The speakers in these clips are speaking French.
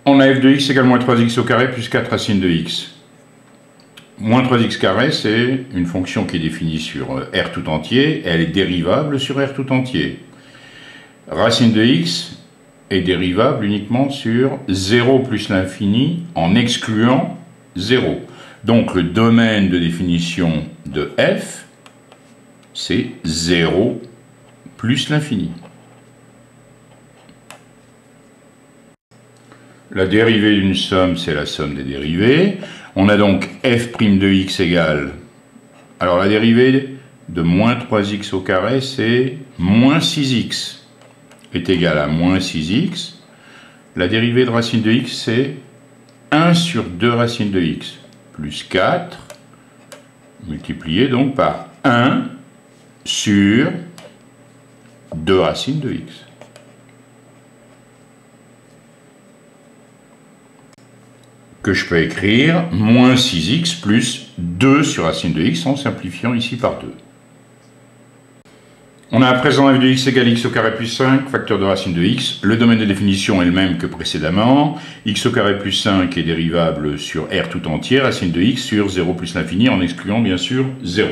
On a f de x égale moins 3x au carré plus 4 racine de x. Moins 3x carré, c'est une fonction qui est définie sur R tout entier, et elle est dérivable sur R tout entier. Racine de x est dérivable uniquement sur 0 plus l'infini en excluant 0. Donc le domaine de définition de f, c'est 0 plus l'infini. La dérivée d'une somme, c'est la somme des dérivées. On a donc f' de x égale... Alors la dérivée de moins 3x au carré, c'est moins 6x est égal à moins 6x. La dérivée de racine de x, c'est 1 sur 2 racines de x, plus 4, multiplié donc par 1 sur 2 racines de x. Que je peux écrire moins 6x plus 2 sur racine de x en simplifiant ici par 2. On a à présent f de x égale x au carré plus 5, facteur de racine de x. Le domaine de définition est le même que précédemment. X au carré plus 5 est dérivable sur R tout entier, racine de x sur 0 plus l'infini en excluant bien sûr 0.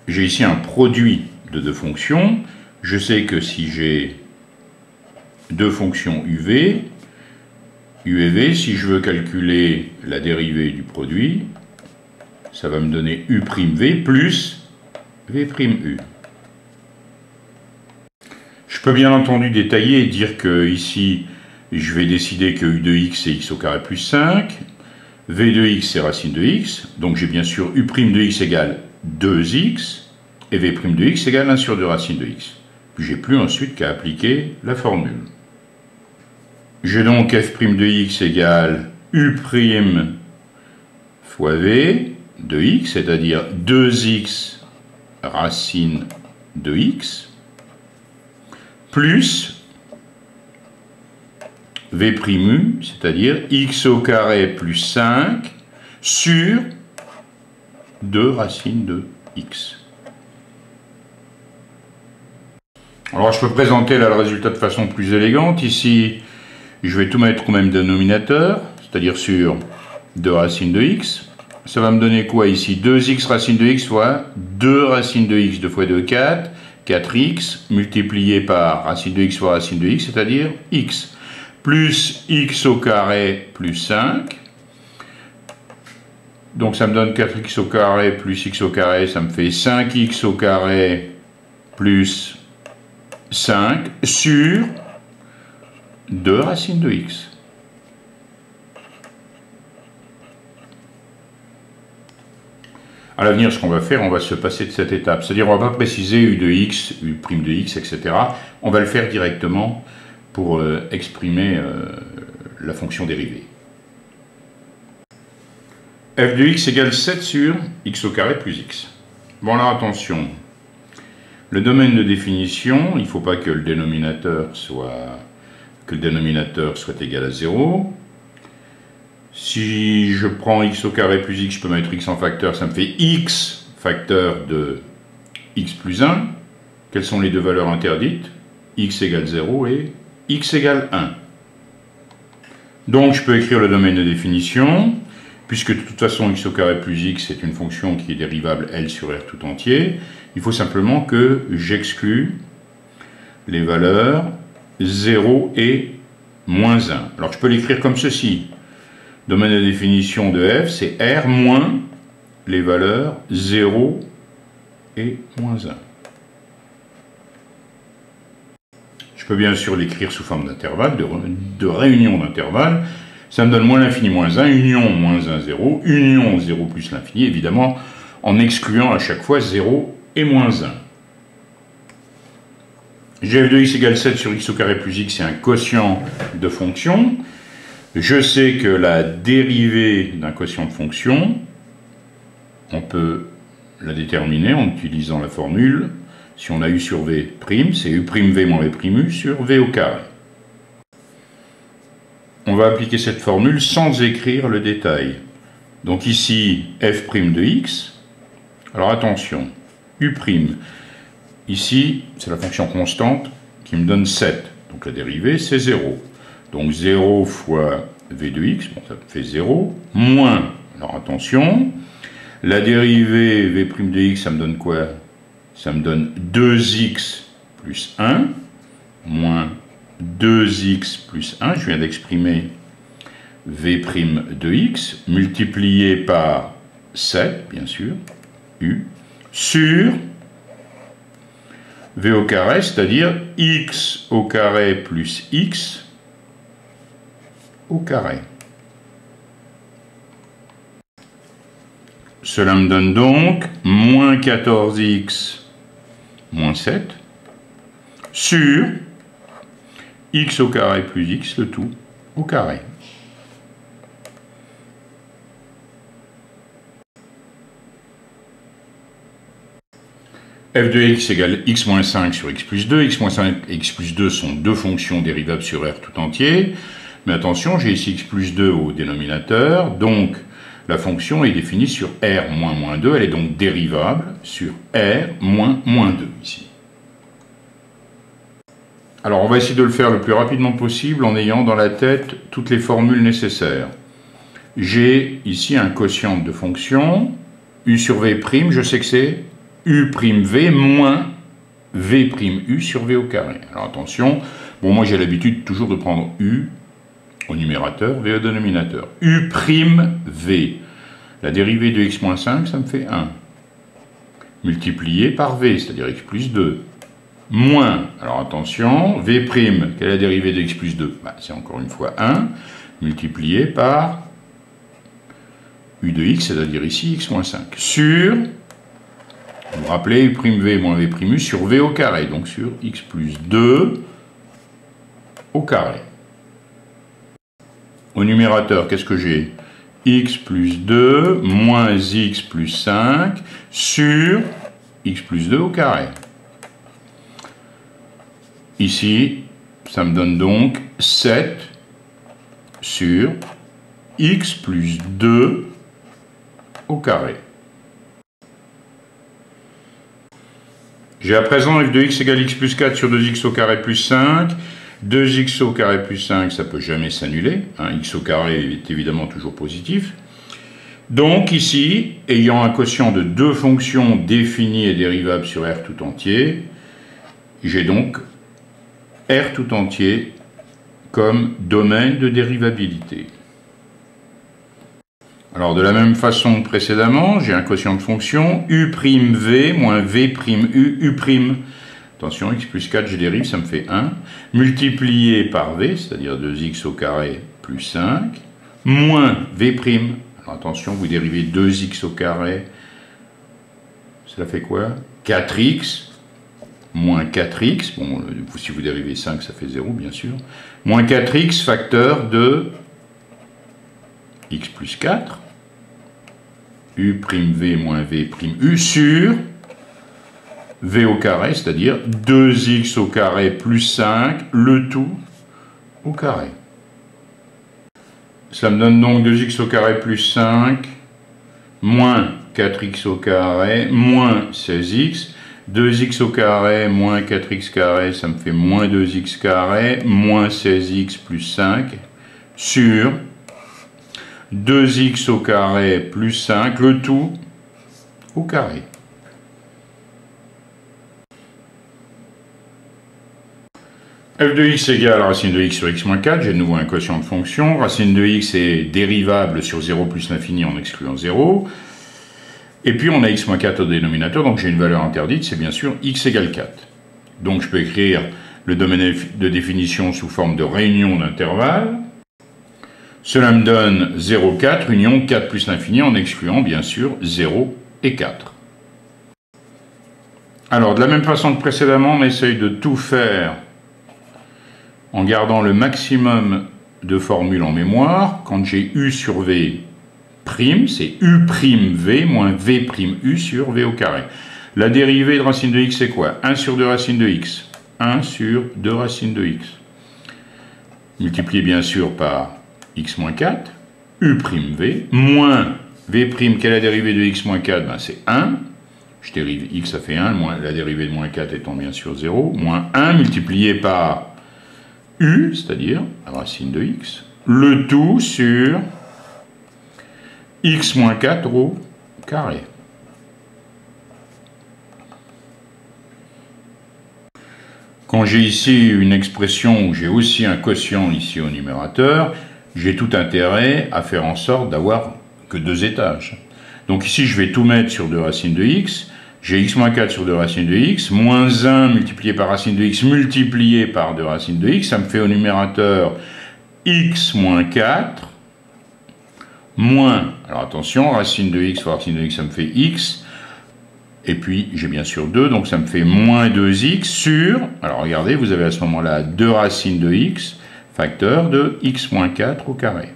J'ai ici un produit de deux fonctions. Je sais que si j'ai deux fonctions uv, u et v, si je veux calculer la dérivée du produit, ça va me donner u'v plus v'u. Je peux bien entendu détailler et dire que ici, je vais décider que u de x c'est x au carré plus 5, v de x c'est racine de x, donc j'ai bien sûr u' de x égale 2x, et v' de x égale 1 sur 2 racine de x. Puis j'ai plus ensuite qu'à appliquer la formule. J'ai donc f' de x égale u' fois v de x, c'est-à-dire 2x racine de x, plus v'u, c'est-à-dire x au carré plus 5 sur 2 racines de x. Alors je peux présenter là le résultat de façon plus élégante. Ici, je vais tout mettre au même dénominateur, c'est-à-dire sur 2 racines de x. Ça va me donner quoi ici? 2x racine de x fois 2 racines de x, 2 fois 2, 4. 4x multiplié par racine de x fois racine de x, c'est-à-dire x, plus x au carré plus 5. Donc ça me donne 4x au carré plus x au carré, ça me fait 5x au carré plus 5 sur 2 racines de x. À l'avenir, ce qu'on va faire, on va se passer de cette étape. C'est-à-dire, on ne va pas préciser u de x, u' de x, etc. On va le faire directement pour exprimer la fonction dérivée. f de x égale 7 sur x au carré plus x. Bon, alors attention. Le domaine de définition, il ne faut pas que le dénominateur soit égal à 0. Si je prends x au carré plus x, je peux mettre x en facteur, ça me fait x facteur de x plus 1. Quelles sont les deux valeurs interdites? X égale 0 et x égale 1. Donc je peux écrire le domaine de définition, puisque de toute façon x au carré plus x est une fonction qui est dérivable L sur R tout entier. Il faut simplement que j'exclue les valeurs 0 et moins 1. Alors je peux l'écrire comme ceci. Domaine de définition de f, c'est R moins les valeurs 0 et moins 1. Je peux bien sûr l'écrire sous forme d'intervalle, de réunion d'intervalles. Ça me donne moins l'infini moins 1, union moins 1, 0, union 0 plus l'infini, évidemment, en excluant à chaque fois 0 et moins 1. Gf de x égale 7 sur x au carré plus x, c'est un quotient de fonction. Je sais que la dérivée d'un quotient de fonction, on peut la déterminer en utilisant la formule. Si on a u sur v', c'est u'v moins v'u sur v au carré. On va appliquer cette formule sans écrire le détail. Donc ici, f' de x. Alors attention, u'. Ici, c'est la fonction constante qui me donne 7. Donc la dérivée, c'est 0. Donc 0 fois v de x, bon, ça fait 0, moins, alors attention, la dérivée v' de x, ça me donne quoi? Ça me donne 2x plus 1, moins 2x plus 1, je viens d'exprimer v' de x, multiplié par 7, bien sûr, u, sur v au carré, c'est-à-dire x au carré plus x au carré. Cela me donne donc moins 14x moins 7 sur x au carré plus x, le tout au carré. f de x égale x moins 5 sur x plus 2. x moins 5 et x plus 2 sont deux fonctions dérivables sur R tout entier. Mais attention, j'ai ici x plus 2 au dénominateur, donc la fonction est définie sur R moins moins 2, elle est donc dérivable sur R moins moins 2 ici. Alors on va essayer de le faire le plus rapidement possible en ayant dans la tête toutes les formules nécessaires. J'ai ici un quotient de fonction, u sur v', je sais que c'est u'v moins v', sur v au carré. Alors attention, bon moi j'ai l'habitude toujours de prendre u au numérateur, v au dénominateur. u'v, la dérivée de x moins 5, ça me fait 1. Multiplié par v, c'est-à-dire x plus 2. Moins, alors attention, v', quelle est la dérivée de x plus 2? C'est encore une fois 1, multiplié par u de x, c'est-à-dire ici x moins 5. Sur, vous vous rappelez, u'v moins v', sur v au carré, donc sur x plus 2 au carré. Au numérateur, qu'est-ce que j'ai? X plus 2 moins x plus 5 sur x plus 2 au carré. Ici, ça me donne donc 7 sur x plus 2 au carré. J'ai à présent f de x égale x plus 4 sur 2x au carré plus 5. 2x au carré plus 5, ça ne peut jamais s'annuler. X au carré est évidemment toujours positif. Donc ici, ayant un quotient de deux fonctions définies et dérivables sur R tout entier, j'ai donc R tout entier comme domaine de dérivabilité. Alors de la même façon que précédemment, j'ai un quotient de fonction u'v moins v' u'. Attention, x plus 4, je dérive, ça me fait 1, multiplié par v, c'est-à-dire 2x au carré plus 5, moins v'. Alors attention, vous dérivez 2x au carré, cela fait quoi? 4x, moins 4x, bon, si vous dérivez 5, ça fait 0, bien sûr, moins 4x facteur de x plus 4, u'v moins v' u sur v au carré, c'est-à-dire 2x au carré plus 5, le tout au carré. Cela me donne donc 2x au carré plus 5, moins 4x au carré, moins 16x. 2x au carré, moins 4x carré, ça me fait moins 2x carré, moins 16x plus 5, sur 2x au carré plus 5, le tout au carré. f de x égale racine de x sur x moins 4, j'ai de nouveau un quotient de fonction. Racine de x est dérivable sur 0 plus l'infini en excluant 0. Et puis on a x moins 4 au dénominateur, donc j'ai une valeur interdite, c'est bien sûr x égale 4. Donc je peux écrire le domaine de définition sous forme de réunion d'intervalles. Cela me donne 0, 4, union 4 plus l'infini en excluant bien sûr 0 et 4. Alors de la même façon que précédemment, on essaye de tout faire en gardant le maximum de formules en mémoire. Quand j'ai u sur v', c'est u'v moins v' sur v au carré. La dérivée de racine de x, c'est quoi? 1 sur 2 racine de x. 1 sur 2 racine de x. Multiplié bien sûr par x moins 4, u'v, moins v', quelle est la dérivée de x moins 4? C'est 1. Je dérive x, ça fait 1, moins la dérivée de moins 4 étant bien sûr 0. Moins 1 multiplié par u, c'est-à-dire la racine de x, le tout sur x moins 4 au carré. Quand j'ai ici une expression où j'ai aussi un quotient ici au numérateur, j'ai tout intérêt à faire en sorte d'avoir que 2 étages. Donc ici, je vais tout mettre sur 2 racines de x. J'ai x moins 4 sur 2 racines de x, moins 1 multiplié par racine de x multiplié par 2 racines de x. Ça me fait au numérateur x moins 4 moins, alors attention, racine de x fois racine de x, ça me fait x. Et puis, j'ai bien sûr 2, donc ça me fait moins 2x sur, alors regardez, vous avez à ce moment-là 2 racines de x, facteur de x moins 4 au carré.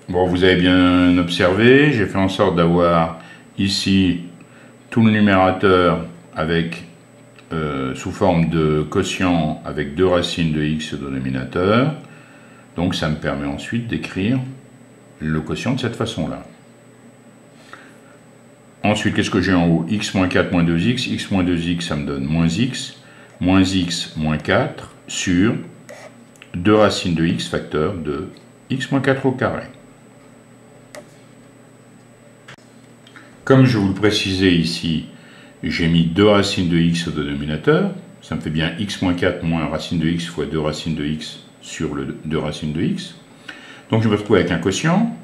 Bon, vous avez bien observé, j'ai fait en sorte d'avoir ici tout le numérateur avec, sous forme de quotient avec 2 racines de x au dénominateur. Donc ça me permet ensuite d'écrire le quotient de cette façon-là. Ensuite, qu'est-ce que j'ai en haut? X moins 4 moins 2x. X moins 2x, ça me donne moins x moins 4 sur 2 racines de x facteur de x moins 4 au carré. Comme je vous le précisais ici, j'ai mis 2 racines de x au dénominateur. Ça me fait bien x moins 4 moins racine de x fois 2 racines de x sur le 2 racines de x. Donc je me retrouve avec un quotient.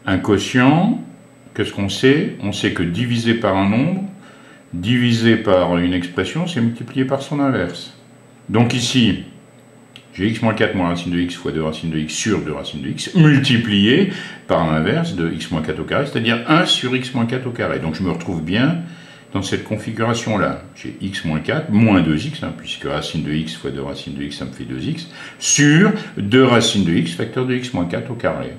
Un quotient, qu'est-ce qu'on sait? On sait que divisé par un nombre, divisé par une expression, c'est multiplié par son inverse. Donc ici, j'ai x moins 4 moins racine de x fois 2 racines de x sur 2 racines de x, multiplié par l'inverse de x moins 4 au carré, c'est-à-dire 1 sur x moins 4 au carré. Donc je me retrouve bien dans cette configuration-là. J'ai x moins 4 moins 2x, puisque racine de x fois 2 racines de x, ça me fait 2x, sur 2 racines de x, facteur de x moins 4 au carré.